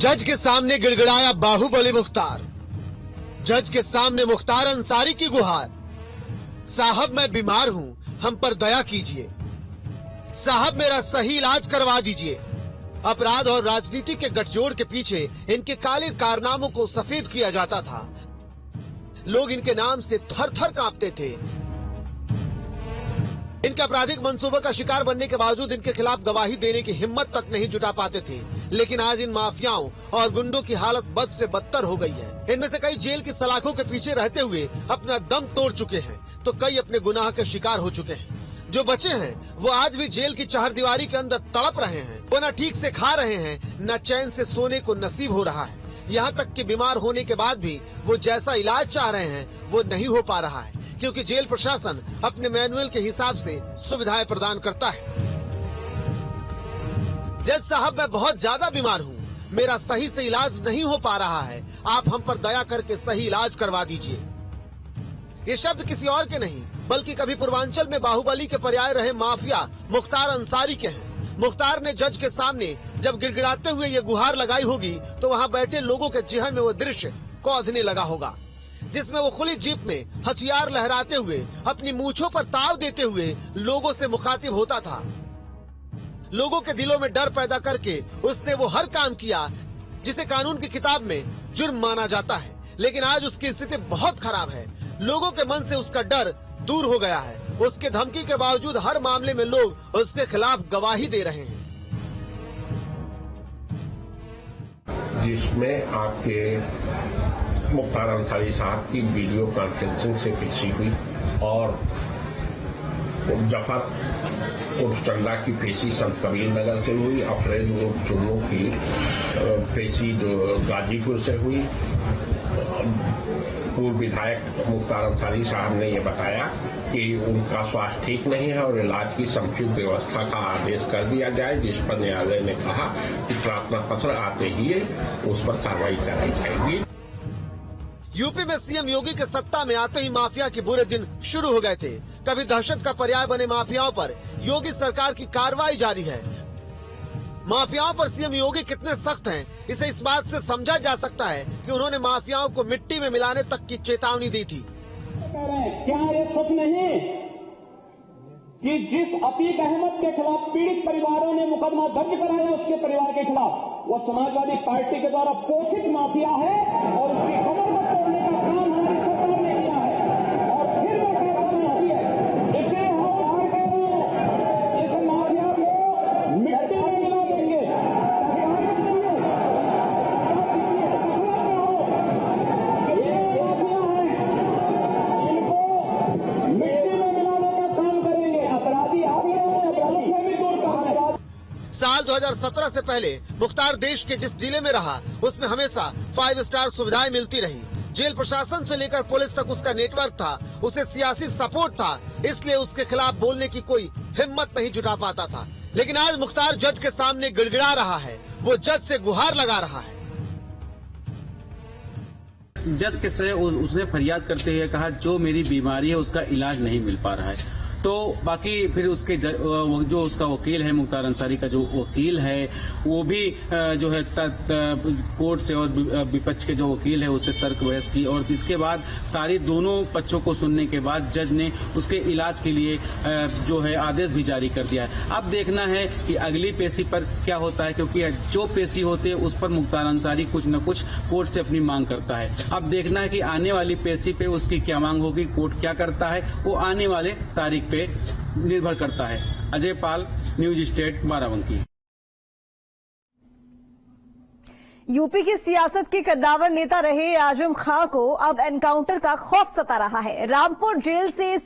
जज के सामने गिड़गिड़ाया बाहुबली मुख्तार। जज के सामने मुख्तार अंसारी की गुहार। साहब मैं बीमार हूं, हम पर दया कीजिए। साहब मेरा सही इलाज करवा दीजिए। अपराध और राजनीति के गठजोड़ के पीछे इनके काले कारनामों को सफेद किया जाता था। लोग इनके नाम से थर थर कांपते थे। इनके आपराधिक मंसूबों का शिकार बनने के बावजूद इनके खिलाफ गवाही देने की हिम्मत तक नहीं जुटा पाते थे। लेकिन आज इन माफियाओं और गुंडों की हालत बद से बदतर हो गई है। इनमें से कई जेल की सलाखों के पीछे रहते हुए अपना दम तोड़ चुके हैं, तो कई अपने गुनाह के शिकार हो चुके हैं। जो बचे हैं वो आज भी जेल की चारदीवारी के अंदर तड़प रहे हैं। वो न ठीक से खा रहे हैं, न चैन से सोने को नसीब हो रहा है। यहाँ तक कि बीमार होने के बाद भी वो जैसा इलाज चाह रहे हैं वो नहीं हो पा रहा है, क्योंकि जेल प्रशासन अपने मैनुअल के हिसाब से सुविधाएं प्रदान करता है। जज साहब मैं बहुत ज्यादा बीमार हूँ, मेरा सही से इलाज नहीं हो पा रहा है, आप हम पर दया करके सही इलाज करवा दीजिए। ये शब्द किसी और के नहीं बल्कि कभी पूर्वांचल में बाहुबली के पर्याय रहे माफिया मुख्तार अंसारी के हैं। मुख्तार ने जज के सामने जब गिड़गिड़ाते हुए ये गुहार लगाई होगी तो वहाँ बैठे लोगों के जेहन में वो दृश्य कौंधने लगा होगा, जिसमें वो खुली जीप में हथियार लहराते हुए अपनी मूंछों पर ताव देते हुए लोगों से मुखातिब होता था। लोगों के दिलों में डर पैदा करके उसने वो हर काम किया जिसे कानून की किताब में जुर्म माना जाता है। लेकिन आज उसकी स्थिति बहुत खराब है। लोगों के मन से उसका डर दूर हो गया है। उसके धमकी के बावजूद हर मामले में लोग उसके खिलाफ गवाही दे रहे हैं। जिसमें आपके मुख्तार अंसारी साहब की वीडियो कॉन्फ्रेंसिंग से पेशी हुई और जफर उर्फ चंदा की पेशी संत कबीर नगर से हुई। अफरेज उर्फ चुन्नू की पेशी जो गाजीपुर से हुई। पूर्व विधायक मुख्तार अंसारी साहब ने यह बताया कि उनका स्वास्थ्य ठीक नहीं है और इलाज की समुचित व्यवस्था का आदेश कर दिया जाए, जिस पर न्यायालय ने कहा कि प्रार्थना पत्र आते ही उस पर कार्रवाई कराई जाएगी। यूपी में सीएम योगी के सत्ता में आते ही माफिया के बुरे दिन शुरू हो गए थे। कभी दहशत का पर्याय बने माफियाओं पर योगी सरकार की कार्रवाई जारी है। माफियाओं पर सीएम योगी कितने सख्त हैं, इसे इस बात से समझा जा सकता है कि उन्होंने माफियाओं को मिट्टी में मिलाने तक की चेतावनी दी थी। क्या ये सच नहीं कि जिस अतीक अहमद के खिलाफ पीड़ित परिवारों ने मुकदमा दर्ज कराया उसके परिवार के खिलाफ, वो समाजवादी पार्टी के द्वारा पोषित माफिया है और उसकी कमर को तोड़ने का काम हमारी सरकार ने किया है। और फिर वो कार्रवाई होती है। इसे हम इस माफिया को मिट्टी में मिला देंगे। साल 2017 से पहले मुख्तार देश के जिस जिले में रहा उसमें हमेशा 5 स्टार सुविधाएं मिलती रही। जेल प्रशासन से लेकर पुलिस तक उसका नेटवर्क था, उसे सियासी सपोर्ट था, इसलिए उसके खिलाफ बोलने की कोई हिम्मत नहीं जुटा पाता था। लेकिन आज मुख्तार जज के सामने गिड़गिड़ा रहा है, वो जज से गुहार लगा रहा है। जज के से उसने फरियाद करते हुए कहा जो मेरी बीमारी है उसका इलाज नहीं मिल पा रहा है। तो बाकी फिर उसके जो उसका वकील है, मुख्तार अंसारी का जो वकील है वो भी जो है कोर्ट से और विपक्ष के जो वकील है उससे तर्क बहस की और इसके बाद सारी दोनों पक्षों को सुनने के बाद जज ने उसके इलाज के लिए जो है आदेश भी जारी कर दिया है। अब देखना है कि अगली पेशी पर क्या होता है, क्योंकि जो पेशी होती है उस पर मुख्तार अंसारी कुछ न कुछ कोर्ट से अपनी मांग करता है। अब देखना है कि आने वाली पेशी पे उसकी क्या मांग होगी, कोर्ट क्या करता है, वो आने वाले तारीख पे निर्भर करता है। Ajay Pal, news state, Barabanki. UP की सियासत के कद्दावर नेता रहे आजम खां को अब एनकाउंटर का खौफ सता रहा है। रामपुर जेल से